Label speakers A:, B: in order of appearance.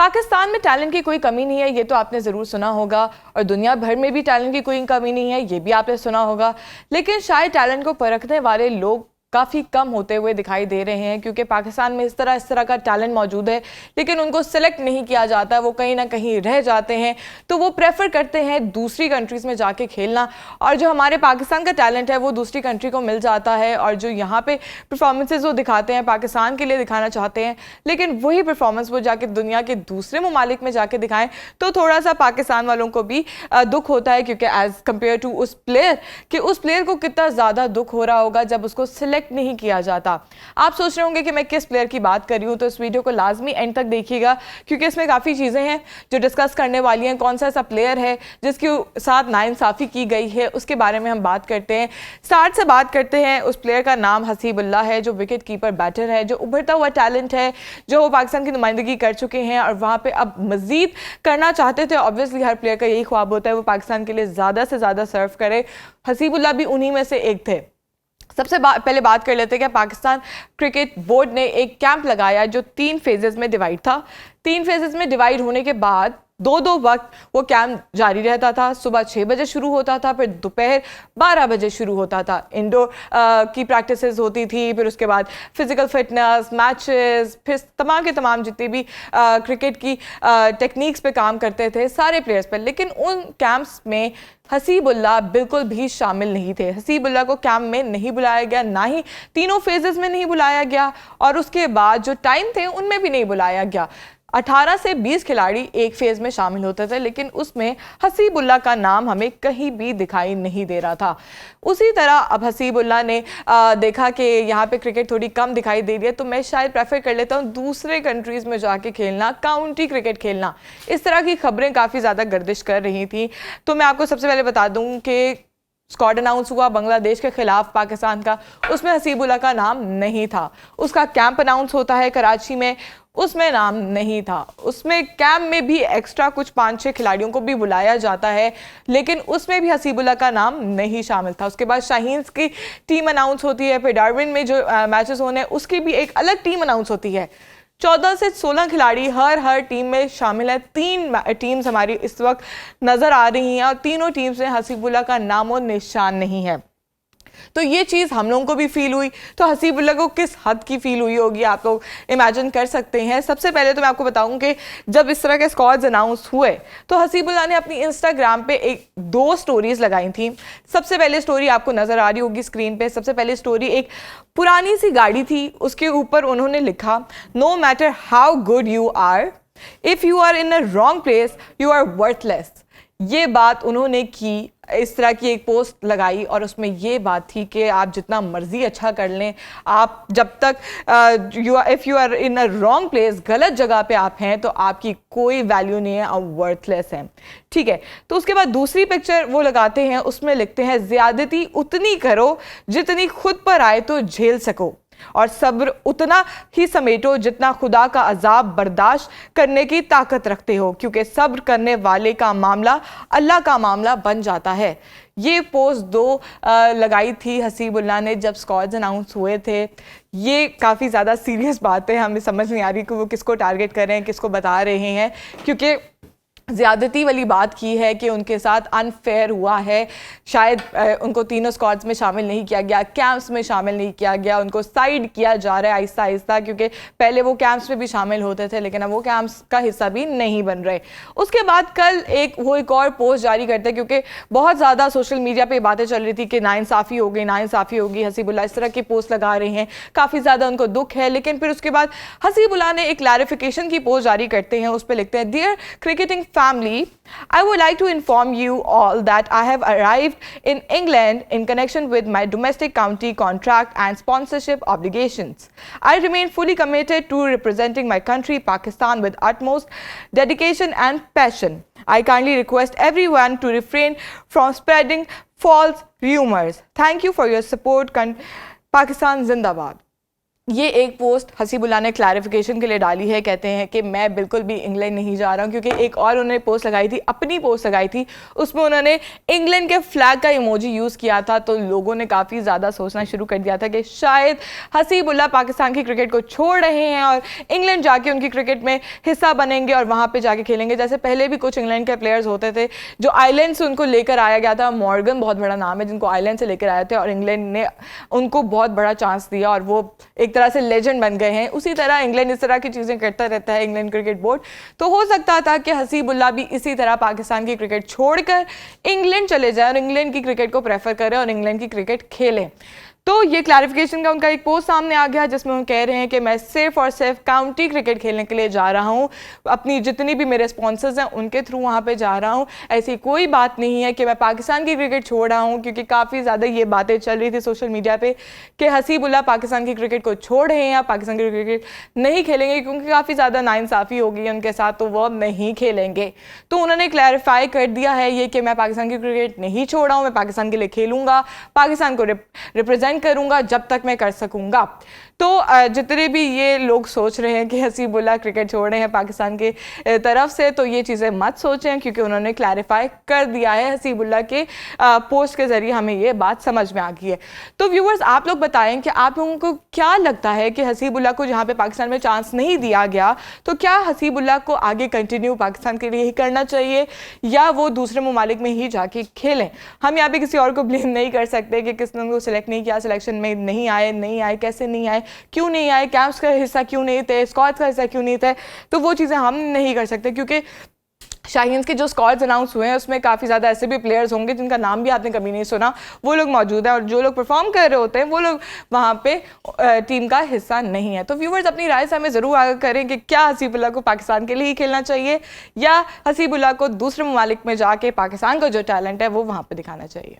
A: पाकिस्तान में टैलेंट की कोई कमी नहीं है, ये तो आपने ज़रूर सुना होगा, और दुनिया भर में भी टैलेंट की कोई कमी नहीं है, ये भी आपने सुना होगा। लेकिन शायद टैलेंट को परखने वाले लोग काफ़ी कम होते हुए दिखाई दे रहे हैं, क्योंकि पाकिस्तान में इस तरह का टैलेंट मौजूद है, लेकिन उनको सिलेक्ट नहीं किया जाता, वो कहीं ना कहीं रह जाते हैं। तो वो प्रेफर करते हैं दूसरी कंट्रीज़ में जाके खेलना, और जो हमारे पाकिस्तान का टैलेंट है वो दूसरी कंट्री को मिल जाता है, और जो यहाँ पे परफॉर्मेंसेज वो दिखाते हैं, पाकिस्तान के लिए दिखाना चाहते हैं, लेकिन वही परफॉर्मेंस वो जाके दुनिया के दूसरे ममालिक में जाके दिखाएं, तो थोड़ा सा पाकिस्तान वालों को भी दुख होता है, क्योंकि एज़ कम्पेयर टू उस प्लेयर को कितना ज़्यादा दुख हो रहा होगा जब उसको सिलेक्ट नहीं किया जाता। आप सोच रहे होंगे कि मैं किस प्लेयर की बात कर रही हूं, तो इस वीडियो को लाजमी एंड तक देखिएगा, क्योंकि इसमें काफ़ी चीज़ें हैं जो डिस्कस करने वाली हैं। कौन सा ऐसा प्लेयर है जिसके साथ नाइंसाफ़ी की गई है, उसके बारे में हम बात करते हैं। स्टार्ट से बात करते हैं। उस प्लेयर का नाम हसीबुल्लाह है, जो विकेट कीपर बैटर है, जो उभरता हुआ टैलेंट है, जो वो पाकिस्तान की नुमाइंदगी कर चुके हैं और वहाँ पर अब मज़ीद करना चाहते थे। ऑब्वियसली हर प्लेयर का यही ख्वाब होता है वो पाकिस्तान के लिए ज़्यादा से ज़्यादा सर्व करे। हसीबुल्लाह भी उन्हीं में से एक थे। सबसे पहले बात कर लेते हैं कि पाकिस्तान क्रिकेट बोर्ड ने एक कैंप लगाया जो 3 फेजेस में डिवाइड था। 3 फेजेस में डिवाइड होने के बाद दो वक्त वो कैंप जारी रहता था। सुबह 6 बजे शुरू होता था, फिर दोपहर 12 बजे शुरू होता था। इंडोर की प्रैक्टिसेस होती थी, फिर उसके बाद फिजिकल फिटनेस, मैचेस, फिर तमाम के तमाम जितनी भी क्रिकेट की टेक्निक्स पे काम करते थे सारे प्लेयर्स पर। लेकिन उन कैंप्स में हसीबुल्लाह बिल्कुल भी शामिल नहीं थे। हसीबुल्लाह को कैंप में नहीं बुलाया गया, ना ही तीनों फेजेस में नहीं बुलाया गया, और उसके बाद जो टाइम थे उनमें भी नहीं बुलाया गया। 18 से 20 खिलाड़ी एक फेज में शामिल होते थे, लेकिन उसमें हसीबुल्लाह का नाम हमें कहीं भी दिखाई नहीं दे रहा था। उसी तरह अब हसीबुल्लाह ने देखा कि यहाँ पे क्रिकेट थोड़ी कम दिखाई दे रही है, तो मैं शायद प्रेफर कर लेता हूँ दूसरे कंट्रीज़ में जाके खेलना, काउंटी क्रिकेट खेलना। इस तरह की खबरें काफ़ी ज़्यादा गर्दिश कर रही थी। तो मैं आपको सबसे पहले बता दूँ कि स्क्वाड अनाउंस हुआ बांग्लादेश के खिलाफ पाकिस्तान का, उसमें हसीबुल्लाह का नाम नहीं था। उसका कैंप अनाउंस होता है कराची में, उसमें नाम नहीं था। उसमें कैंप में भी एक्स्ट्रा कुछ 5-6 खिलाड़ियों को भी बुलाया जाता है, लेकिन उसमें भी हसीबुल्लाह का नाम नहीं शामिल था। उसके बाद शाहीन्स की टीम अनाउंस होती है, फिर डार्विन में जो मैचेस होने हैं उसकी भी एक अलग टीम अनाउंस होती है। 14 से 16 खिलाड़ी हर टीम में शामिल है। 3 टीम्स हमारी इस वक्त नज़र आ रही हैं, और तीनों टीम्स में हसीबुल्लाह का नामो निशान नहीं है। तो ये चीज़ हम लोगों को भी फील हुई, तो हसीबुल्लाह को किस हद की फील हुई होगी आप लोग इमेजिन कर सकते हैं। सबसे पहले तो मैं आपको बताऊं कि जब इस तरह के स्क्वाड्स अनाउंस हुए तो हसीबुल्लाह ने अपनी इंस्टाग्राम पे 2 स्टोरीज लगाई थी। सबसे पहले स्टोरी आपको नज़र आ रही होगी स्क्रीन पे। सबसे पहले स्टोरी एक पुरानी सी गाड़ी थी, उसके ऊपर उन्होंने लिखा, no matter how good you are, if you are in a wrong place you are worthless. ये बात उन्होंने की, इस तरह की एक पोस्ट लगाई, और उसमें ये बात थी कि आप जितना मर्जी अच्छा कर लें, आप जब तक if you are in a wrong place, गलत जगह पे आप हैं, तो आपकी कोई वैल्यू नहीं है, आप वर्थलेस हैं। ठीक है। तो उसके बाद दूसरी पिक्चर वो लगाते हैं, उसमें लिखते हैं, ज़्यादती उतनी करो जितनी खुद पर आए तो झेल सको, और सब्र उतना ही समेटो जितना खुदा का अजाब बर्दाश्त करने की ताकत रखते हो, क्योंकि सब्र करने वाले का मामला अल्लाह का मामला बन जाता है। ये पोस्ट 2 लगाई थी हसीबुल्लाह ने जब स्क्वाड्स अनाउंस हुए थे। ये काफ़ी ज़्यादा सीरियस बात है, हमें समझ नहीं आ रही कि वो किसको टारगेट कर रहे हैं, किसको बता रहे हैं, क्योंकि ज़्यादती वाली बात की है कि उनके साथ अनफेयर हुआ है। शायद उनको तीनों स्क्वाड्स में शामिल नहीं किया गया, कैंप्स में शामिल नहीं किया गया, उनको साइड किया जा रहा है आहिस्ता आहिस्ता, क्योंकि पहले वो कैंप्स में भी शामिल होते थे, लेकिन अब वो कैंप्स का हिस्सा भी नहीं बन रहे। उसके बाद कल एक और पोस्ट जारी करते हैं, क्योंकि बहुत ज़्यादा सोशल मीडिया पर बातें चल रही थी कि नाइंसाफ़ी हो गई, नाइंसाफ़ी होगी, हसीबुल्लाह इस तरह की पोस्ट लगा रहे हैं, काफ़ी ज़्यादा उनको दुख है। लेकिन फिर उसके बाद हसीबुल्लाह ने एक क्लैरिफिकेशन की पोस्ट जारी करते हैं, उस पर लिखते हैं, dear cricketing family, I would like to inform you all that I have arrived in England in connection with my domestic county contract and sponsorship obligations. I remain fully committed to representing my country, Pakistan, with utmost dedication and passion. I kindly request everyone to refrain from spreading false rumors. Thank you for your support. Pakistan Zindabad. ये एक post Hasibullah ने clarification के लिए डाली है। कहते हैं कि मैं बिल्कुल भी इंग्लैंड नहीं जा रहा हूँ, क्योंकि एक और उन्होंने पोस्ट लगाई थी, अपनी पोस्ट लगाई थी, उसमें उन्होंने इंग्लैंड के फ्लैग का इमोजी यूज़ किया था। तो लोगों ने काफ़ी ज़्यादा सोचना शुरू कर दिया था कि शायद हसीबुल्लाह पाकिस्तान की क्रिकेट को छोड़ रहे हैं और इंग्लैंड जाके उनकी क्रिकेट में हिस्सा बनेंगे और वहाँ पर जाके खेलेंगे। जैसे पहले भी कुछ इंग्लैंड के प्लेयर्स होते थे जो आइलैंड से उनको लेकर आया गया था। मॉर्गन बहुत बड़ा नाम है जिनको आइलैंड से लेकर आए थे और इंग्लैंड ने उनको बहुत बड़ा चांस दिया और वो एक तरह से लेजेंड बन गए हैं। उसी तरह इंग्लैंड इस तरह की चीज़ें करता रहता है, इंग्लैंड क्रिकेट बोर्ड। तो हो सकता था कि हसीबुल्लाह भी इसी तरह पाकिस्तान की क्रिकेट छोड़कर इंग्लैंड चले जाए और इंग्लैंड की क्रिकेट को प्रेफर करें और इंग्लैंड की क्रिकेट खेलें। तो ये क्लैरिफिकेशन का उनका एक पोस्ट सामने आ गया जिसमें वो कह रहे हैं कि मैं सिर्फ और सिर्फ काउंटी क्रिकेट खेलने के लिए जा रहा हूँ, अपनी जितनी भी मेरे स्पॉन्सर्स हैं उनके थ्रू वहाँ पे जा रहा हूँ। ऐसी कोई बात नहीं है कि मैं पाकिस्तान की क्रिकेट छोड़ रहा हूँ, क्योंकि काफ़ी ज़्यादा ये बातें चल रही थी सोशल मीडिया पे कि हसीबुल्लाह पाकिस्तान की क्रिकेट को छोड़ रहे हैं या पाकिस्तान की क्रिकेट नहीं खेलेंगे, क्योंकि काफ़ी ज़्यादा नाइंसाफ़ी होगी उनके साथ, तो वो अब नहीं खेलेंगे। तो उन्होंने क्लैरिफाई कर दिया है ये कि मैं पाकिस्तान की क्रिकेट नहीं छोड़ रहा हूँ, मैं पाकिस्तान के लिए खेलूँगा, पाकिस्तान को रिप्रेजेंट करूँगा जब तक मैं कर सकूँगा। तो जितने भी ये लोग सोच रहे हैं कि हसीबुल्लाह क्रिकेट छोड़ रहे हैं पाकिस्तान के तरफ से, तो ये चीज़ें मत सोचें, क्योंकि उन्होंने क्लैरिफाई कर दिया है। हसीबुल्लाह के पोस्ट के ज़रिए हमें ये बात समझ में आ गई है। तो व्यूअर्स, आप लोग बताएं कि आप लोगों को क्या लगता है कि हसीबुल्लाह को जहाँ पे पाकिस्तान में चांस नहीं दिया गया, तो क्या हसीबुल्लाह को आगे कंटिन्यू पाकिस्तान के लिए ही करना चाहिए या वो दूसरे ममालिक में ही जाके खेलें? हम यहाँ पे किसी और को ब्लेम नहीं कर सकते कि किसने उनको सिलेक्ट नहीं किया, सिलेक्शन में नहीं आए, कैसे नहीं आए, क्यों नहीं आए, कैंप्स का हिस्सा क्यों नहीं थे, स्क्वाड्स का हिस्सा क्यों नहीं थे। तो वो चीज़ें हम नहीं कर सकते, क्योंकि शाहीन्स के जो स्क्वाड्स अनाउंस हुए हैं उसमें काफ़ी ज़्यादा ऐसे भी प्लेयर्स होंगे जिनका नाम भी आपने कभी नहीं सुना, वो लोग मौजूद हैं और जो लोग परफॉर्म कर रहे होते हैं वो लोग वहाँ पे टीम का हिस्सा नहीं है। तो व्यूवर्स, अपनी राय से हमें ज़रूर आगाह करें कि क्या हसीबुल्लाह को पाकिस्तान के लिए ही खेलना चाहिए या हसीबुल्लाह को दूसरे ममालिक में जाके पाकिस्तान का जो टैलेंट है वो वहाँ पर दिखाना चाहिए।